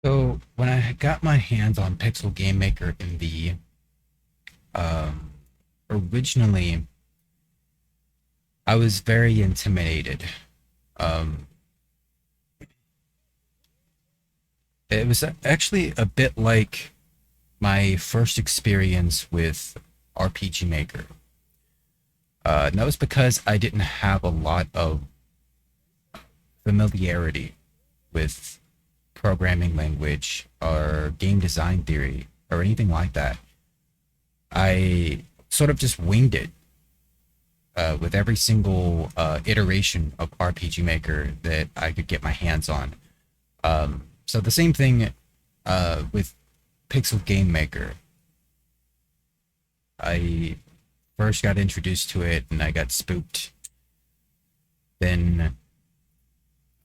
So when I got my hands on Pixel Game Maker in the um, originally, I was very intimidated. Um, it was actually a bit like my first experience with RPG Maker. And that was because I didn't have a lot of familiarity with programming language or game design theory or anything like that. I sort of just winged it with every single iteration of RPG Maker that I could get my hands on. So the same thing with Pixel Game Maker. I first got introduced to it and I got spooked. Then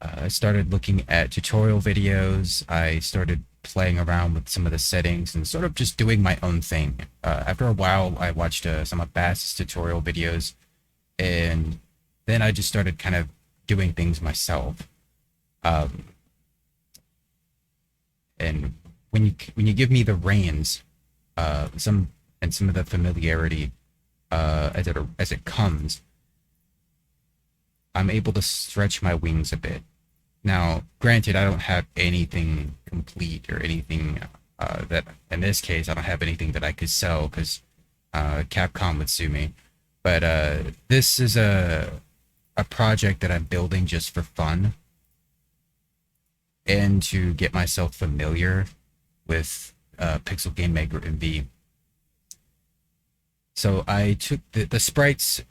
I started looking at tutorial videos. I started playing around with some of the settings and sort of just doing my own thing. After a while, I watched some of Bass's tutorial videos, and then I just started kind of doing things myself. Um, and when you give me the reins, some of the familiarity as it comes, I'm able to stretch my wings a bit. Now, granted, I don't have anything complete or anything that, in this case, I don't have anything that I could sell because Capcom would sue me. But this is a project that I'm building just for fun and to get myself familiar with Pixel Game Maker MV. So I took the sprites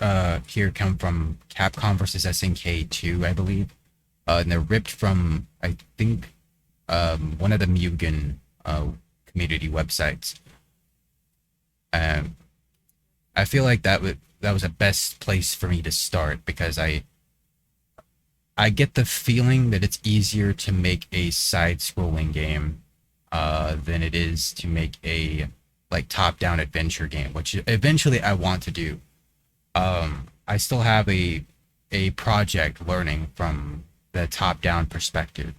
here come from Capcom versus SNK 2, I believe. And they're ripped from, I think, one of the Mugen community websites. Um, I feel like that was the best place for me to start because I get the feeling that it's easier to make a side-scrolling game than it is to make a like top-down adventure game, which eventually I want to do. I still have a project learning from the top-down perspective,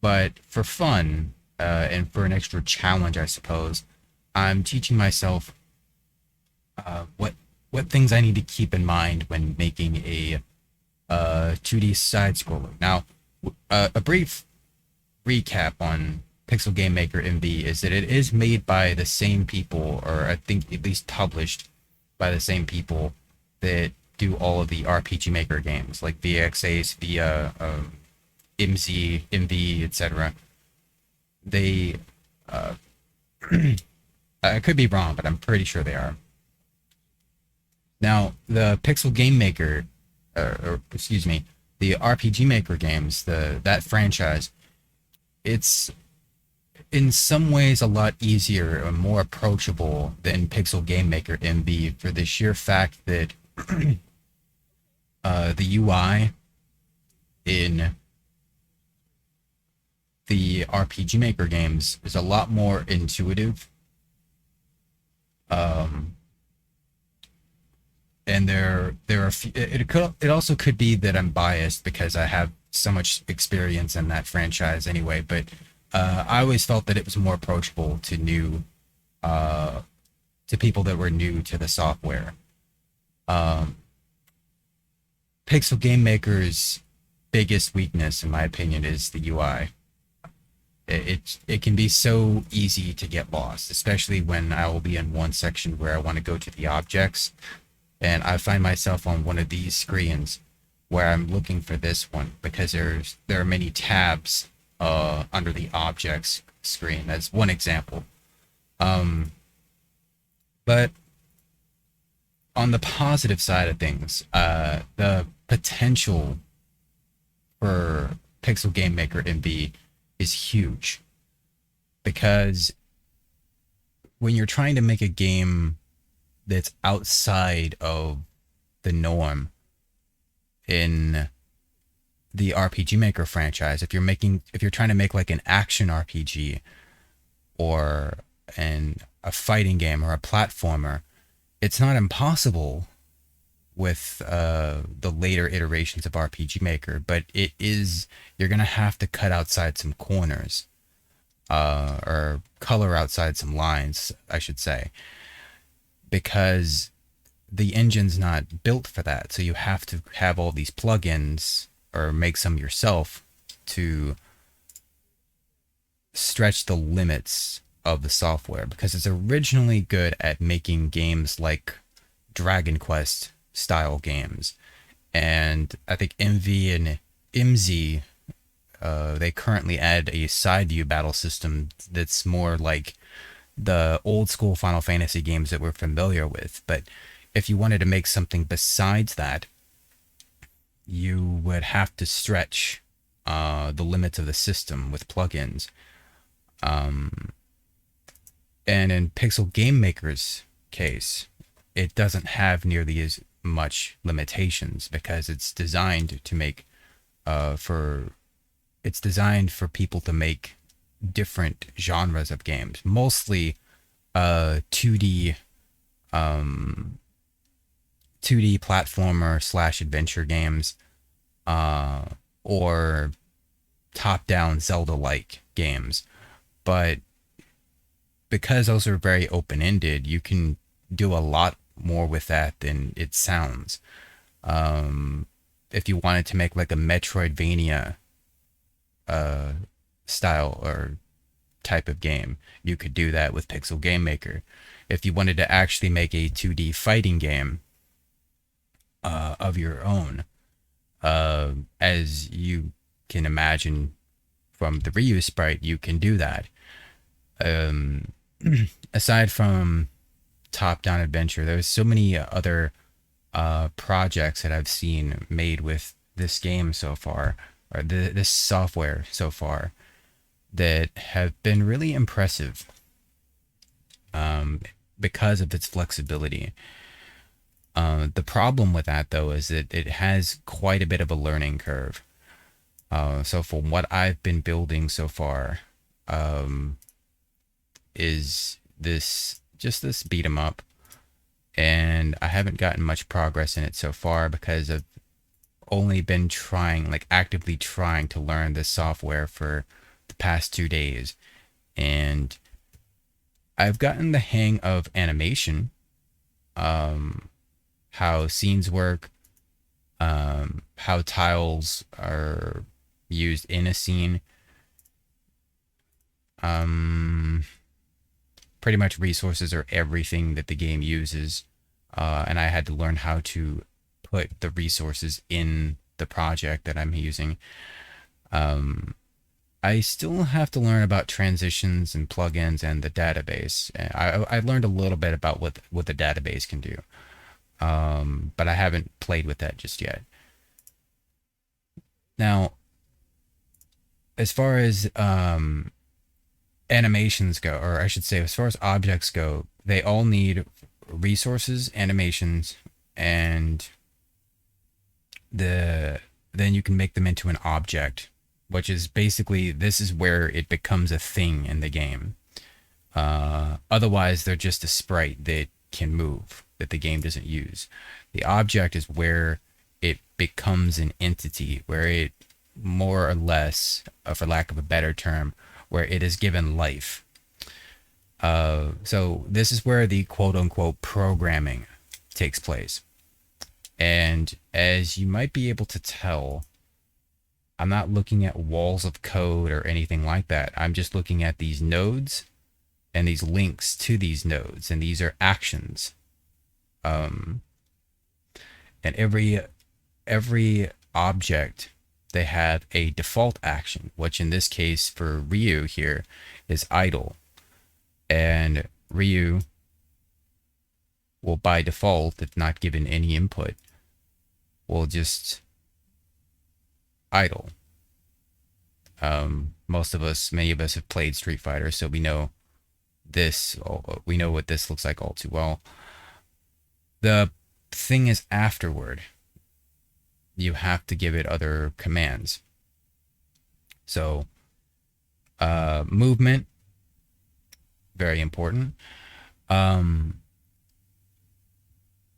but for fun and for an extra challenge, I suppose, I'm teaching myself what things I need to keep in mind when making a 2D side scroller. Now, a brief recap on Pixel Game Maker MV is that it is made by the same people, or I think at least published by the same people that do all of the RPG Maker games, like VXAce, via MZ, MV, etc. They, uh, I could be wrong, but I'm pretty sure they are. Now, the Pixel Game Maker, or excuse me, the RPG Maker games, the that franchise, it's in some ways a lot easier and more approachable than Pixel Game Maker MV for the sheer fact that the UI in the RPG Maker games is a lot more intuitive. Um, and there are it also could be that I'm biased because I have so much experience in that franchise anyway, but I always felt that it was more approachable to new uh, to people that were new to the software. Um, Pixel Game Maker's biggest weakness, in my opinion, is the UI. It can be so easy to get lost, especially when I will be in one section where I want to go to the objects, and I find myself on one of these screens where I'm looking for this one because there are many tabs under the objects screen. That's one example. Um, but on the positive side of things, the potential for Pixel Game Maker MV is huge because when you're trying to make a game that's outside of the norm in the RPG Maker franchise, if you're trying to make like an action RPG or a fighting game or a platformer, it's not impossible with the later iterations of RPG Maker, but it is you're gonna have to cut outside some corners. or color outside some lines, I should say, because the engine's not built for that. So you have to have all these plugins or make some yourself to stretch the limits of the software, because it's originally good at making games like Dragon Quest style games. And I think Envy and IMSI, they currently add a side view battle system that's more like the old school Final Fantasy games that we're familiar with. But if you wanted to make something besides that, you would have to stretch the limits of the system with plugins. And in Pixel Game Maker's case, it doesn't have nearly as much limitations because it's designed to make for it's designed for people to make different genres of games, mostly 2D 2D platformer slash adventure games, or top-down Zelda-like games. But because those are very open-ended, you can do a lot more with that than it sounds. If you wanted to make like a Metroidvania style or type of game, you could do that with Pixel Game Maker. If you wanted to actually make a 2D fighting game of your own, as you can imagine from the Ryu sprite, you can do that. Aside from top-down adventure, there's so many other projects that I've seen made with this game so far, or this software so far, that have been really impressive because of its flexibility. The problem with that, though, is that it has quite a bit of a learning curve. So from what I've been building so far, is this beat 'em up, and I haven't gotten much progress in it so far because I've only been actively trying to learn this software for the past 2 days, and I've gotten the hang of animation, how scenes work, how tiles are used in a scene. Pretty much resources are everything that the game uses, and I had to learn how to put the resources in the project that I'm using. I still have to learn about transitions and plugins and the database. I learned a little bit about what the database can do, but I haven't played with that just yet. Now, as far as animations go, or I should say, as far as objects go, they all need resources, animations, and then you can make them into an object, which is basically, this is where it becomes a thing in the game. Otherwise, they're just a sprite that can move, that the game doesn't use. The object is where it becomes an entity, where it more or less, for lack of a better term, where it is given life. So this is where the quote-unquote programming takes place. And as you might be able to tell, I'm not looking at walls of code or anything like that. I'm just looking at these nodes and these links to these nodes, and these are actions. And every object, they have a default action, which in this case for Ryu here is idle. And Ryu will by default, if not given any input, will just idle. Many of us have played Street Fighter, so we know what this looks like all too well. The thing is, afterward, you have to give it other commands. So, movement, very important.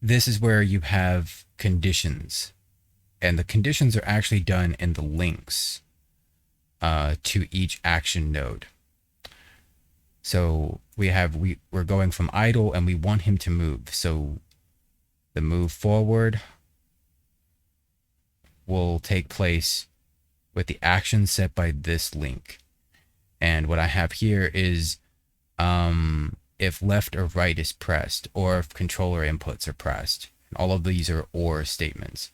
This is where you have conditions, and the conditions are actually done in the links to each action node. So we're going from idle and we want him to move. So the move forward will take place with the action set by this link. And what I have here is if left or right is pressed, or if controller inputs are pressed. All of these are or statements.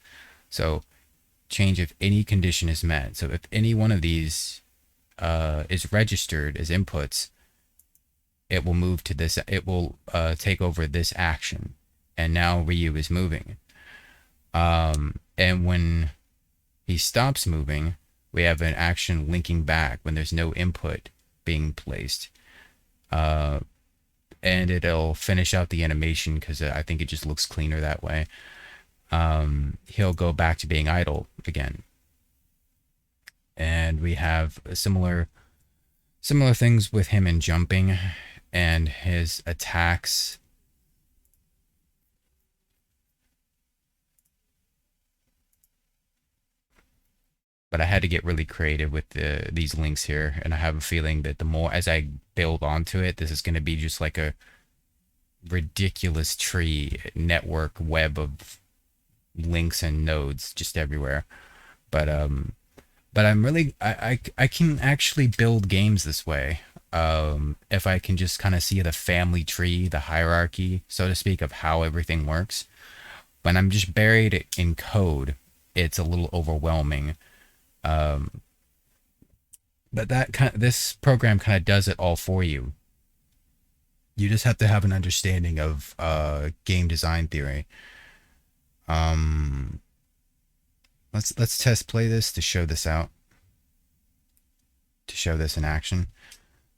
So change if any condition is met. So if any one of these is registered as inputs, it will move to this. It will take over this action, and now Ryu is moving. And when he stops moving, we have an action linking back when there's no input being placed. And it'll finish out the animation because I think it just looks cleaner that way. He'll go back to being idle again. And we have similar things with him in jumping and his attacks. But I had to get really creative with these links here, and I have a feeling that the more as I build onto it, this is going to be just like a ridiculous tree network web of links and nodes just everywhere. But I'm really I can actually build games this way. If I can just kind of see the family tree, the hierarchy, so to speak, of how everything works. When I'm just buried in code, it's a little overwhelming. But this program kind of does it all for you. You just have to have an understanding of game design theory. Let's test play this to show this out. To show this in action.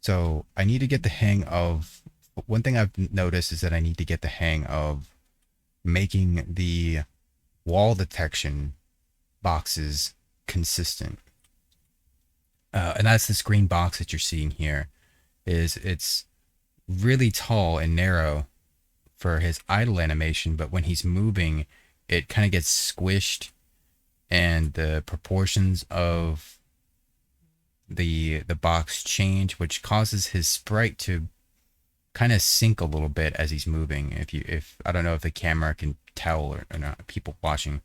So I need to get the hang of, one thing I've noticed is that I need to get the hang of making the wall detection boxes consistent. And that's this green box that you're seeing here. It's really tall and narrow for his idle animation, but when he's moving, it kind of gets squished, and the proportions of the box change, which causes his sprite to kind of sink a little bit as he's moving. If I don't know if the camera can tell or not, people watching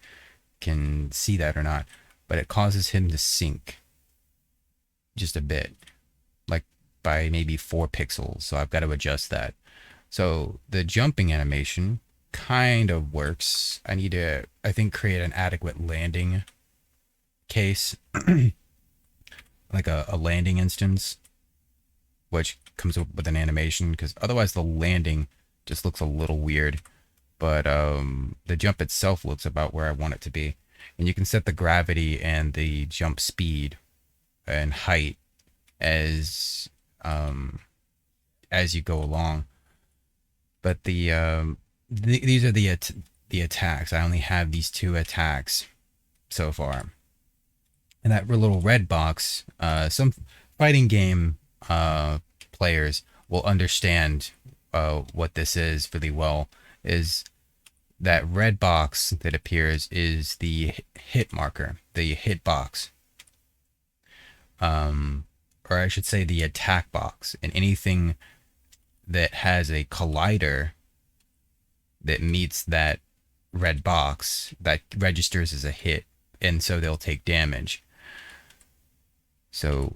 can see that or not, but it causes him to sink just a bit, like by maybe 4 pixels. So I've got to adjust that. So the jumping animation kind of works. I need to, I think, create an adequate landing case, like a landing instance, which comes up with an animation, because otherwise the landing just looks a little weird. But the jump itself looks about where I want it to be. And you can set the gravity and the jump speed and height as you go along. But these are the attacks. I only have these 2 attacks so far. And that little red box, some fighting game players will understand what this is really well. Is that red box that appears is the hit marker, the hit box. Or I should say the attack box. And anything that has a collider that meets that red box, that registers as a hit, and so they'll take damage. So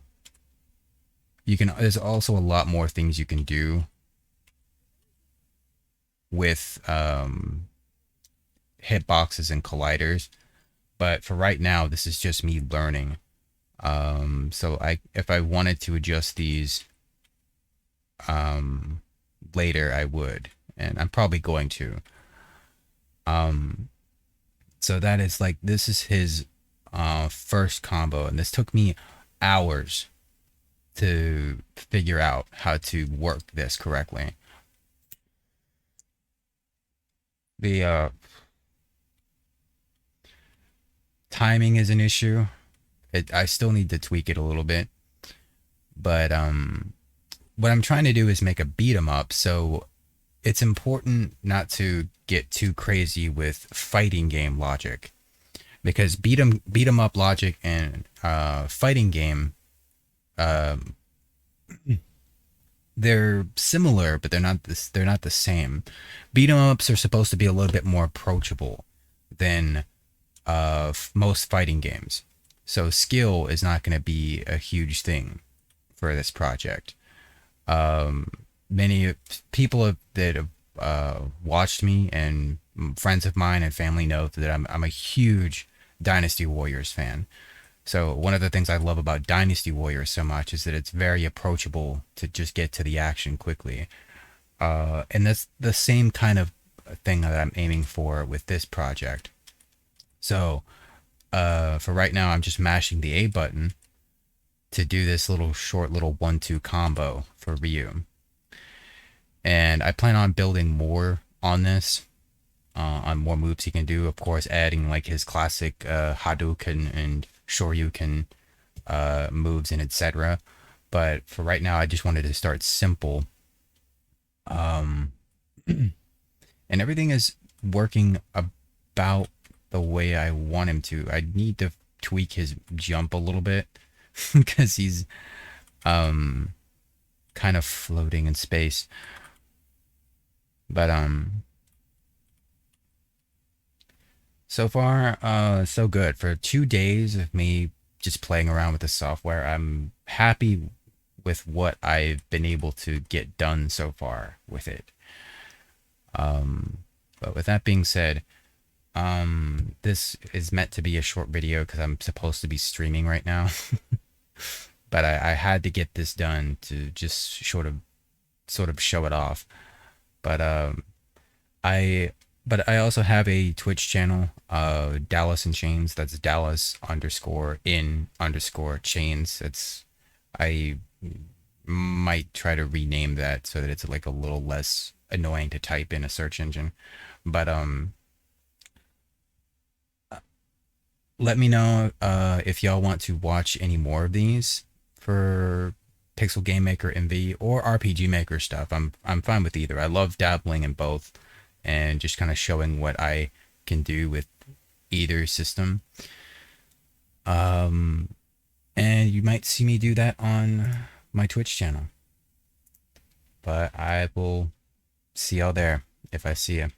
there's also a lot more things you can do with hitboxes and colliders, but for right now, this is just me learning. So if I wanted to adjust these later, I would, and I'm probably going to. So that is like, this is his first combo, and this took me hours to figure out how to work this correctly. The timing is an issue. I still need to tweak it a little bit, but what I'm trying to do is make a beat 'em up, so it's important not to get too crazy with fighting game logic, because beat 'em up logic and fighting game they're similar, but they're not the same. Beat 'em ups are supposed to be a little bit more approachable than most fighting games. So skill is not going to be a huge thing for this project. Um, many people that have watched me and friends of mine and family know that I'm a huge Dynasty Warriors fan. So one of the things I love about Dynasty Warriors so much is that it's very approachable to just get to the action quickly. And that's the same kind of thing that I'm aiming for with this project. So for right now, I'm just mashing the A button to do this little short little 1-2 combo for Ryu. And I plan on building more on this, on more moves he can do. Of course, adding like his classic Hadouken and Shoryuken moves and etc. But for right now, I just wanted to start simple. Um, and everything is working about the way I want him to. I need to tweak his jump a little bit because he's um kind of floating in space. But so far so good. For 2 days of me just playing around with the software, I'm happy with what I've been able to get done so far with it. But with that being said, this is meant to be a short video because I'm supposed to be streaming right now. But I had to get this done to just sort of show it off. But I but I also have a Twitch channel, Dallas in Chains. That's Dallas underscore in underscore chains. It's I might try to rename that so that it's like a little less annoying to type in a search engine. But let me know if y'all want to watch any more of these for Pixel Game Maker MV or RPG Maker stuff. I'm fine with either. I love dabbling in both and just kind of showing what I can do with either system. And you might see me do that on my Twitch channel. But I will see y'all there if I see you.